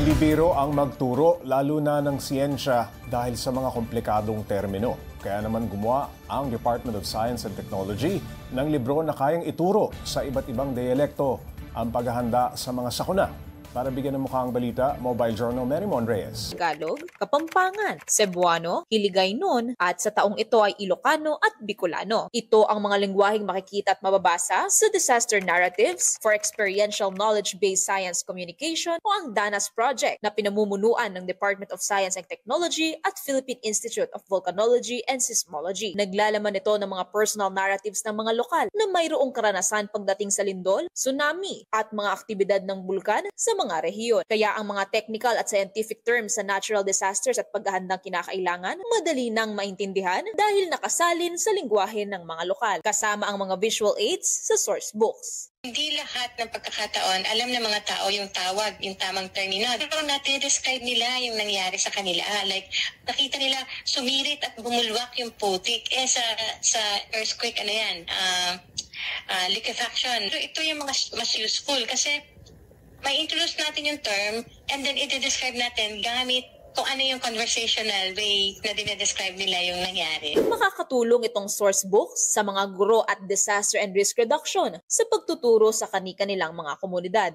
Hindi biro ang magturo, lalo na ng siyensya dahil sa mga komplikadong termino. Kaya naman gumawa ang Department of Science and Technology ng libro na kayang ituro sa iba't ibang dialekto ang paghahanda sa mga sakuna. Para bigyan ng mukha ang balita, Mobile Journal Merymon Reyes. Tagalog, Kapampangan, Cebuano, Hiligaynon at sa taong ito ay Ilocano at Bicolano. Ito ang mga lengguwaheng makikita at mababasa sa Disaster Narratives for Experiential Knowledge-Based Science Communication o ang DANAS Project na pinamumunuan ng Department of Science and Technology at Philippine Institute of Volcanology and Seismology. Naglalaman ito ng mga personal narratives ng mga lokal na mayroong karanasan pagdating sa lindol, tsunami at mga aktibidad ng bulkan sa mga rehiyon. Kaya ang mga technical at scientific terms sa natural disasters at paghahandang kinakailangan madali nang maintindihan dahil nakasalin sa lengguwahe ng mga lokal, kasama ang mga visual aids sa source books. Hindi lahat ng pagkakataon alam ng mga tao yung tawag, yung tamang termino. Pero natin-describe nila yung nangyari sa kanila. Like, nakita nila sumirit at bumulwak yung putik. Sa earthquake, liquefaction. Pero ito yung mga mas useful kasi may introduce natin yung term and then i-describe natin gamit kung ano yung conversational way na dinedescribe nila yung nangyari. Makakatulong itong source books sa mga guro at disaster and risk reduction sa pagtuturo sa kani-kanilang mga komunidad.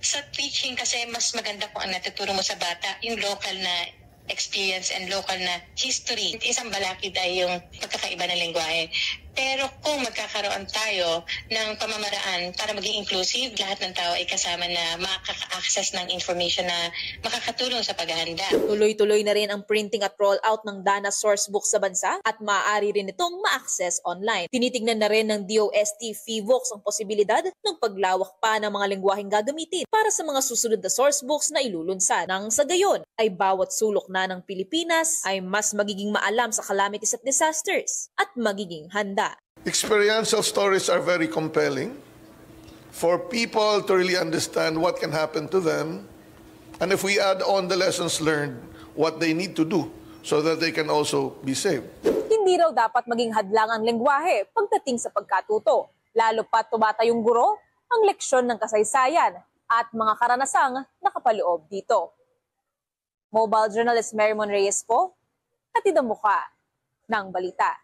Sa teaching kasi mas maganda kung ang natuturo mo sa bata, yung local na experience and local na history. Isang balakid ay yung pagkakaiba ng lengguwahe. Pero kung magkakaroon tayo ng pamamaraan para maging inclusive, lahat ng tao ay kasama na makaka-access ng information na makakatulong sa paghahanda. Tuloy-tuloy na rin ang printing at rollout ng DANAS source book sa bansa at maaari rin itong ma-access online. Tinitignan na rin ng DOST PHIVOLCS ang posibilidad ng paglawak pa ng mga lengguwaheng gagamitin para sa mga susunod na source books na ilulunsad. Nang sa gayon ay bawat sulok na ng Pilipinas ay mas magiging maalam sa calamities at disasters at magiging handa. Experiential stories are very compelling for people to really understand what can happen to them. And if we add on the lessons learned, what they need to do so that they can also be saved. Hindi raw dapat maging hadlang ang lengguwahe pagdating sa pagkatuto, lalo pat tumatayong guro ang leksyon ng kasaysayan at mga karanasang nakapaloob dito. Mobile Journalist Merymon Reyes po, hatid ang mukha ng balita.